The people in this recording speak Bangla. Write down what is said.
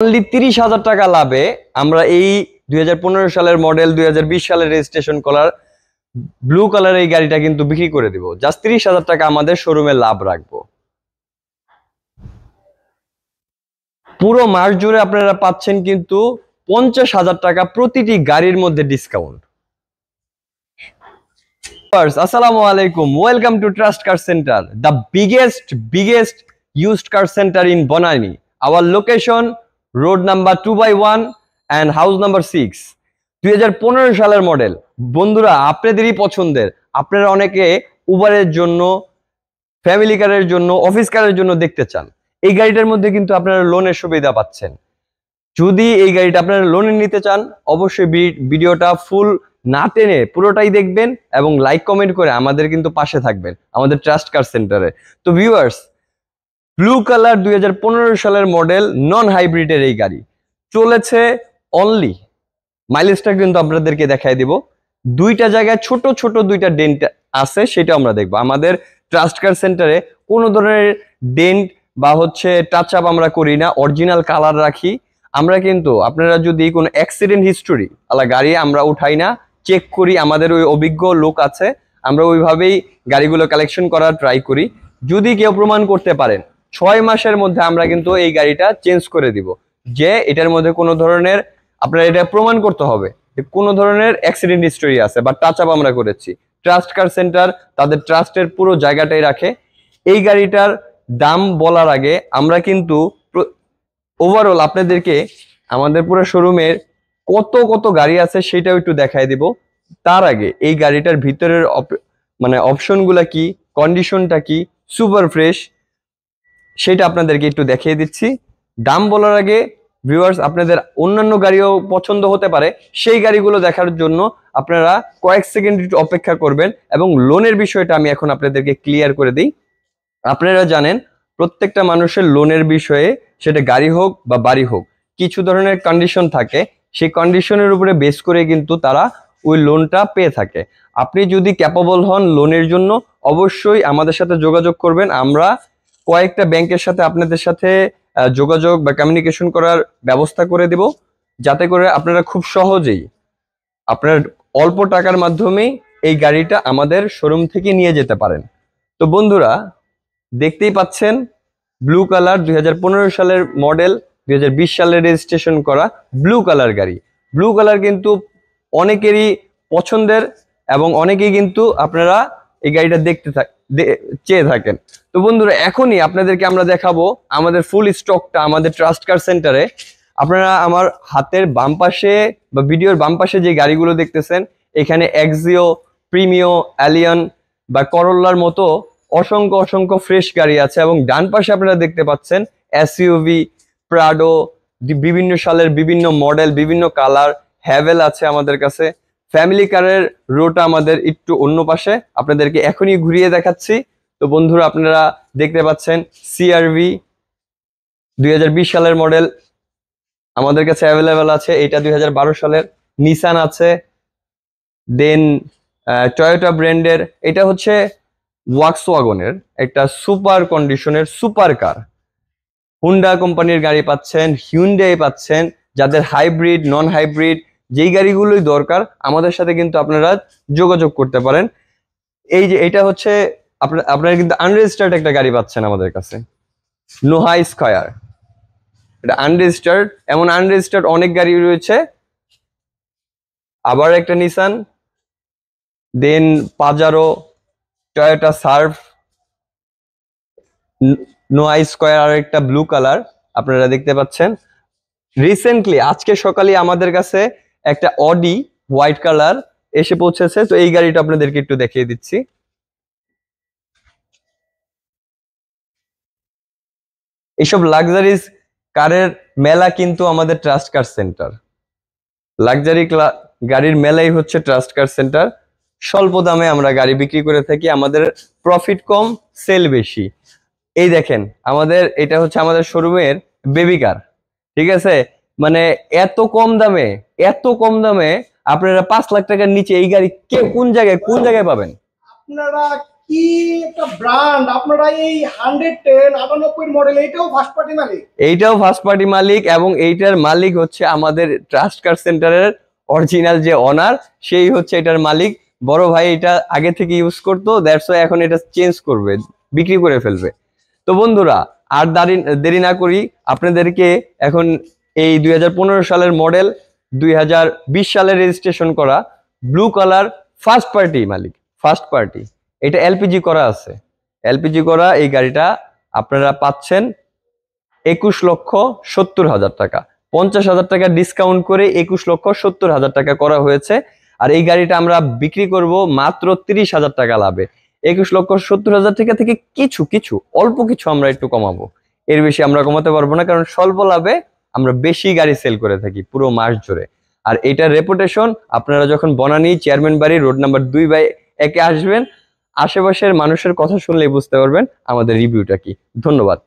অনলি 30,000 টাকা লাভে আমরা এই 2015 সালের মডেল 2020 সালের রেজিস্ট্রেশন কলার ব্লু কালারের এই গাড়িটা কিন্তু বিক্রি করে দিব। জাস্ট 30,000 টাকা আমাদের শোরুমে লাভ রাখবো। পুরো মাস জুড়ে আপনারা পাচ্ছেন কিন্তু 50,000 টাকা প্রতিটি গাড়ির মধ্যে ডিসকাউন্ট। আসসালামু আলাইকুম, welcome to trust car centre, the biggest used car center in Bonani. Our location, road number 2/1 and house number 6. 2015 সালের মডেল। বন্ধুরা, আপনাদেরই পছন্দের, আপনারা অনেকে উবারের জন্য, ফ্যামিলি কারের জন্য, অফিস কারের জন্য দেখতে চান। এই গাড়িটার মধ্যে কিন্তু আপনারা লোনের সুবিধা পাচ্ছেন। যদি এই গাড়িটা আপনারা লোনে নিতে চান, অবশ্যই ভিডিওটা ফুল না টেনে পুরোটাই দেখবেন এবং লাইক কমেন্ট করে আমাদের কিন্তু পাশে থাকবেন আমাদের ট্রাস্ট কার সেন্টারে। তো ভিউয়ার্স, ব্লু কালার 2015 সালের মডেল নন হাইব্রিডের এই গাড়ি চলেছে অনলি, মাইলেজটা কিন্তু আপনাদেরকে দেখাই দিব। দুইটা জায়গায় ছোট ছোট দুইটা ডেন্ট আছে, সেটা আমরা দেখবো। আমাদের ট্রাস্ট কার সেন্টারে কোনো ধরনের ডেন্ট বা টাচ আপ আমরা করি না, অরিজিনাল কালার রাখি আমরা। কিন্তু আপনারা যদি কোনো অ্যাক্সিডেন্ট হিস্টোরি আলা গাড়ি আমরা উঠাই না, চেক করি, আমাদের ওই অভিজ্ঞ লোক আছে, আমরা ওইভাবেই গাড়িগুলো কালেকশন করার ট্রাই করি। যদি কেউ প্রমাণ করতে পারেন 6 মাসের মধ্যে আমরা কিন্তু এই গাড়িটা চেঞ্জ করে দিব, যে এটার মধ্যে কোনো ধরনের, আপনারা এটা প্রমাণ করতে হবে কোনো ধরনের অ্যাক্সিডেন্ট হিস্টোরি আছে বা টাচ আপ আমরা করেছি। ট্রাস্ট কার সেন্টার তাদের ট্রাস্টের পুরো জায়গাটাই রাখে। এই গাড়িটার দাম বলার আগে আমরা কিন্তু ওভারঅল আপনাদেরকে আমাদের পুরো শোরুমের কত কত গাড়ি আছে সেটাও একটু দেখাই দিব। তার আগে এই গাড়িটার ভিতরের অপশনগুলা কি, কন্ডিশনটা কি, সুপার ফ্রেশ, সেটা আপনাদেরকে একটু দেখিয়ে দিচ্ছি। দাম বলার আগে ভিউয়ার্স, আপনাদের অন্যান্য গাড়িও পছন্দ হতে পারে, সেই গাড়িগুলো দেখার জন্য আপনারা কয়েক সেকেন্ড একটু অপেক্ষা করবেন। এবং লোনের বিষয়টা আমি এখন আপনাদেরকে ক্লিয়ার করে দিই। আপনারা জানেন প্রত্যেকটা মানুষের লোনের বিষয়ে, সেটা গাড়ি হোক বা বাড়ি হোক, কিছু ধরনের কন্ডিশন থাকে। সেই কন্ডিশনের উপরে বেস করে কিন্তু তারা ওই লোনটা পেয়ে থাকে। আপনি যদি ক্যাপেবল হন লোনের জন্য, অবশ্যই আমাদের সাথে যোগাযোগ করবেন। আমরা কয়েকটা ব্যাংকের সাথে আপনাদের সাথে যোগাযোগ বা কমিউনিকেশন করার ব্যবস্থা করে দেব, যাতে করে আপনারা খুব সহজেই আপনার অল্প টাকার মাধ্যমেই এই গাড়িটা আমাদের শোরুম থেকে নিয়ে যেতে পারেন। তো বন্ধুরা, দেখতেই পাচ্ছেন ব্লু কালার 2015 সালের মডেল 2020 সালের রেজিস্ট্রেশন করা ব্লু কালার গাড়ি। ব্লু কালার কিন্তু অনেকেরই পছন্দের এবং অনেকেই কিন্তু আপনারা এই গাড়িটা দেখতে চেয়ে থাকেন। তো বন্ধুরা, এখনই আপনাদেরকে আমরা দেখাবো আমাদের ফুল স্টকটা আমাদের ট্রাস্ট কার সেন্টারে। আপনারা আমার হাতের বাম পাশে বা ভিডিওর বাম পাশে যে গাড়িগুলো দেখতেছেন, এখানে এক্সিও, প্রিমিও, অ্যালিয়ন বা করোলার মতো অসংখ্য অসংখ্য ফ্রেশ গাড়ি আছে। এবং ডান পাশে আপনারা দেখতে পাচ্ছেন এসইউভি, প্রাডো, বিভিন্ন সালের বিভিন্ন মডেল, বিভিন্ন কালার, হ্যাভেল আছে আমাদের কাছে। ফ্যামিলি কারের রোটা আমাদের একটু অন্য পাশে, আপনাদেরকে এখনই ঘুরিয়ে দেখাচ্ছি। তো বন্ধুরা, আপনারা দেখতে পাচ্ছেন সিআরভি 2020 সালের মডেল আমাদের কাছে অ্যাভেলেবেল আছে। এটা 2012 সালের। নিসান আছে, দেন টয়োটা ব্র্যান্ডের, এটা ওয়াক্সওয়াগনের একটা সুপার কন্ডিশনের সুপার কার। হুন্ডা কোম্পানির গাড়ি পাচ্ছেন, হিউন্ডাই পাচ্ছেন। যাদের হাইব্রিড, নন হাইব্রিড যেই গাড়িগুলোই দরকার, আমাদের সাথে কিন্তু আপনারা যোগাযোগ করতে পারেন। এই যে এটা আপনারা কিন্তু আনরেজিস্টার্ড একটা গাড়ি পাচ্ছেন আমাদের কাছে, নোহা স্কয়ার। এটা আনরেজিস্টার্ড, এমন আনরেজিস্টার্ড অনেক গাড়ি রয়েছে। আবার একটা নিসান, দেন Pajero, Toyota serve, Noha square, আর একটা ব্লু কালার আপনারা দেখতে পাচ্ছেন। রিসেন্টলি আজকে সকালে আমাদের কাছে একটা অডি হোয়াইট কালার এসে পৌঁছেছে। তো এই গাড়িটা আপনাদেরকে একটু দেখিয়ে দিচ্ছি। এইসব লাক্সারিজ কারের মেলা কিন্তু আমাদের ট্রাস্ট কার সেন্টার। লাক্সারি গাড়ির মেলাই ট্রাস্ট কার সেন্টার। স্বল্প দামে আমরা গাড়ি বিক্রি করে থাকি, আমাদের প্রফিট কম, সেল বেশি। এই দেখেন এটা আমাদের শোরুমের বেবি কার, ঠিক আছে? এত কম দামে আপনারা 5 লাখ টাকার নিচে এই গাড়ি কোন জায়গায় পাবেন? আপনারা কি একটা ব্র্যান্ড! আপনারা এই 110 98 মডেল, এটাও ফার্স্ট পার্টি মালিক? এইটাও ফার্স্ট পার্টি মালিক, এবং এইটার মালিক হচ্ছে আমাদের ট্রাস্ট কার সেন্টারের অরিজিনাল যে অনার, সেই হচ্ছে এটার মালিক। বড় ভাই এটা আগে থেকে ইউজ করতো, দ্যাটস ওয়াই এখন এটা চেঞ্জ করবে, বিক্রি করে ফেলবে। তো বন্ধুরা, আর দেরি না করি, আপনাদেরকে এখন এই 2015 সালের মডেল, 2020 সালে রেজিস্ট্রেশন করা ব্লু কালার ফার্স্ট পার্টি মালিক, ফার্স্ট পার্টি, এটা এলপিজি করা আছে, এলপিজি করা এই গাড়িটা আপনারা পাচ্ছেন 21,70,000 টাকা। 50,000 টাকা ডিসকাউন্ট করে 21,70,000 টাকা করা হয়েছে। আর এই গাড়িটা আমরা বিক্রি করব মাত্র 30,000 টাকা লাভে। 21,70,000 টাকা থেকে কিছু কিছু অল্প কিছু আমরা একটু কমাবো, এর বেশি আমরা কমাতে পারবো না, কারণ স্বল্প লাভে আমরা বেশি গাড়ি সেল করে থাকি পুরো মাস জুড়ে। আর এটার রেপুটেশন, আপনারা যখন বনানী চেয়ারম্যান বাড়ি রোড নাম্বার 2/1 আসবেন, আশেপাশের মানুষের কথা শুনলেই বুঝতে পারবেন আমাদের রিভিউটা কি। ধন্যবাদ।